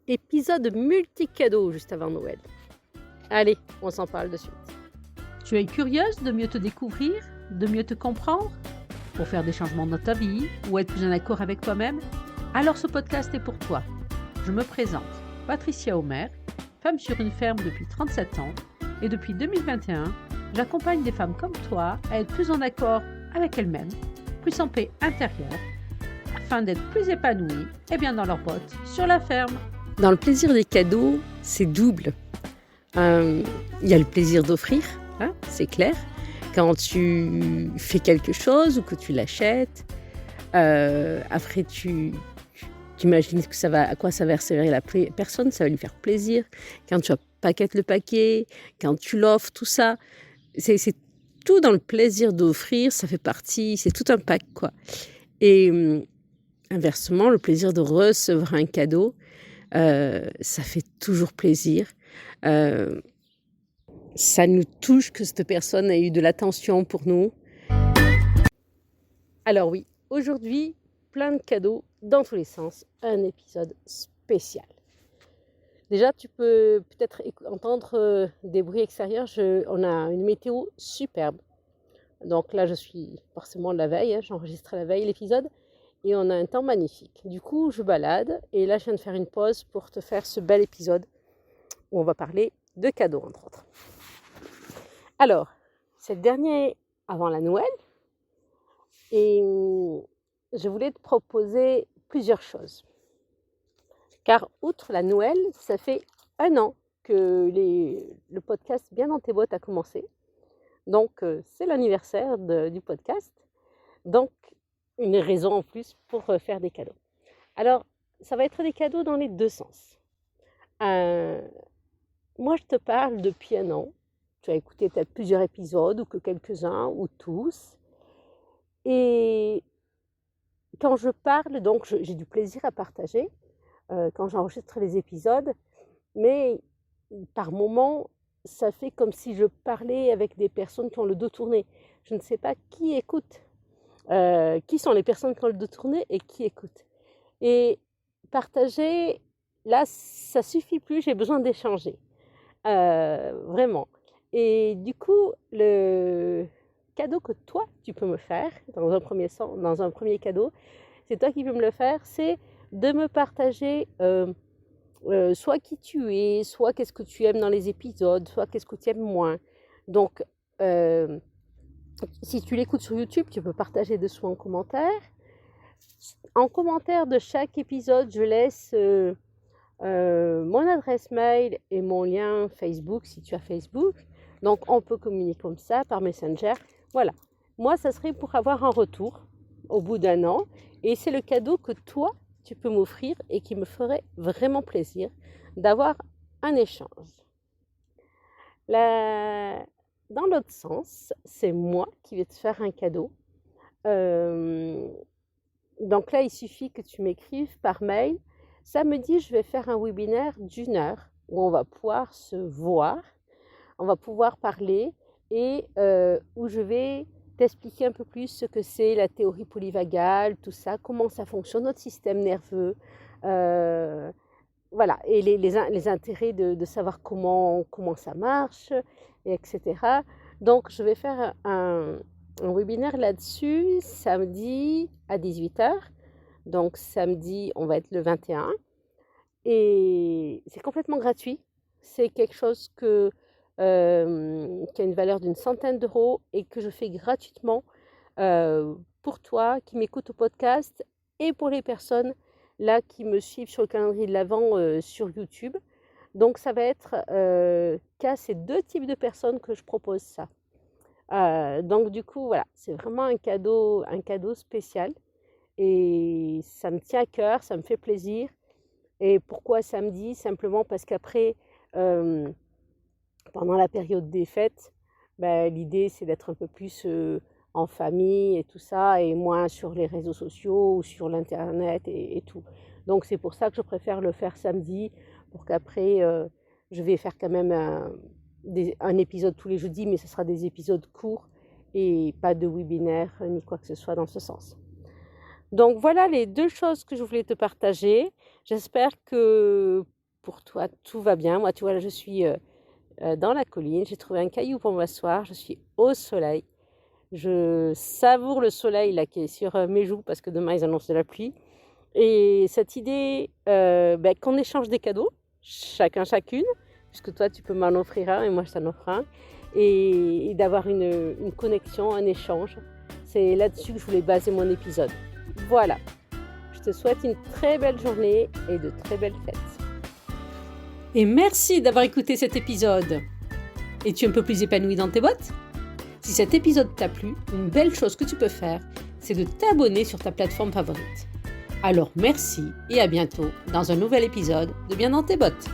épisode multi-cadeau juste avant Noël. Allez, on s'en parle de suite. Tu es curieuse de mieux te découvrir, de mieux te comprendre? Pour faire des changements dans ta vie ou être plus en accord avec toi-même? Alors ce podcast est pour toi. Je me présente, Patricia Omer, femme sur une ferme depuis 37 ans et depuis 2021, j'accompagne des femmes comme toi à être plus en accord avec elles-mêmes, plus en paix intérieure, afin d'être plus épanouies et bien dans leurs bottes sur la ferme. Dans le plaisir des cadeaux, c'est double. Il y a le plaisir d'offrir, c'est clair. Quand tu fais quelque chose ou que tu l'achètes, après tu imagines que à quoi ça va servir la personne, ça va lui faire plaisir. Quand tu paquettes le paquet, quand tu l'offres, tout ça, c'est tout dans le plaisir d'offrir, ça fait partie, c'est tout un pack, quoi. Et inversement, le plaisir de recevoir un cadeau, ça fait toujours plaisir. Ça nous touche que cette personne ait eu de l'attention pour nous. Alors oui, aujourd'hui, plein de cadeaux dans tous les sens, un épisode spécial. Déjà, tu peux peut-être entendre des bruits extérieurs. On a une météo superbe. Donc là, je suis forcément la veille, j'enregistre la veille l'épisode. Et on a un temps magnifique. Du coup, je balade. Et là, je viens de faire une pause pour te faire ce bel épisode où on va parler de cadeaux, entre autres. Alors, c'est le dernier avant la Noël. Et je voulais te proposer plusieurs choses. Car outre la Noël, ça fait 1 an que le podcast Bien dans tes bottes a commencé. Donc, c'est l'anniversaire du podcast. Donc, une raison en plus pour faire des cadeaux. Alors, ça va être des cadeaux dans les deux sens. Moi, je te parle depuis 1 an. Tu as écouté peut-être plusieurs épisodes, ou que quelques-uns, ou tous. Et quand je parle, donc j'ai du plaisir à partager quand j'enregistre les épisodes, mais par moments, ça fait comme si je parlais avec des personnes qui ont le dos tourné. Je ne sais pas qui écoute, qui sont les personnes qui ont le dos tourné et qui écoutent. Et partager, là, ça suffit plus, j'ai besoin d'échanger, vraiment. Et du coup, le cadeau que toi, tu peux me faire, dans un premier cadeau, c'est toi qui peux me le faire, c'est de me partager soit qui tu es, soit qu'est-ce que tu aimes dans les épisodes, soit qu'est-ce que tu aimes moins. Donc, si tu l'écoutes sur YouTube, tu peux partager dessous en commentaire. En commentaire de chaque épisode, je laisse mon adresse mail et mon lien Facebook, si tu as Facebook. Donc, on peut communiquer comme ça, par Messenger. Voilà. Moi, ça serait pour avoir un retour au bout d'1 an. Et c'est le cadeau que toi, tu peux m'offrir et qui me ferait vraiment plaisir d'avoir un échange. Dans l'autre sens, c'est moi qui vais te faire un cadeau. Donc là, il suffit que tu m'écrives par mail. Samedi, je vais faire un webinaire d'1 heure où on va pouvoir se voir, on va pouvoir parler et où je vais t'expliquer un peu plus ce que c'est la théorie polyvagale, tout ça, comment ça fonctionne, notre système nerveux, voilà, et les intérêts de savoir comment ça marche, etc. Donc, je vais faire un webinaire là-dessus samedi à 18h. Donc, samedi, on va être le 21. Et c'est complètement gratuit. C'est quelque chose qui a une valeur d'une centaine d'euros et que je fais gratuitement pour toi qui m'écoutes au podcast et pour les personnes là qui me suivent sur le calendrier de l'Avent sur YouTube. Donc ça va être qu'à ces 2 types de personnes que je propose ça. Donc du coup voilà, c'est vraiment un cadeau spécial et ça me tient à cœur, ça me fait plaisir. Et pourquoi samedi? Simplement parce qu'après, pendant la période des fêtes, l'idée c'est d'être un peu plus en famille et tout ça, et moins sur les réseaux sociaux ou sur l'internet et tout. Donc c'est pour ça que je préfère le faire samedi, pour qu'après je vais faire quand même un épisode tous les jeudis, mais ce sera des épisodes courts et pas de webinaire ni quoi que ce soit dans ce sens. Donc voilà les 2 choses que je voulais te partager. J'espère que pour toi, tout va bien. Moi, tu vois, là, je suis dans la colline, j'ai trouvé un caillou pour m'asseoir, je suis au soleil. Je savoure le soleil là, qui est sur mes joues parce que demain, ils annoncent de la pluie. Et cette idée qu'on échange des cadeaux, chacune, puisque toi, tu peux m'en offrir un et moi, je t'en offre un, et d'avoir une connexion, un échange. C'est là-dessus que je voulais baser mon épisode. Voilà. Je te souhaite une très belle journée et de très belles fêtes. Et merci d'avoir écouté cet épisode. Es-tu un peu plus épanoui dans tes bottes ? Si cet épisode t'a plu, une belle chose que tu peux faire, c'est de t'abonner sur ta plateforme favorite. Alors merci et à bientôt dans un nouvel épisode de Bien dans tes bottes.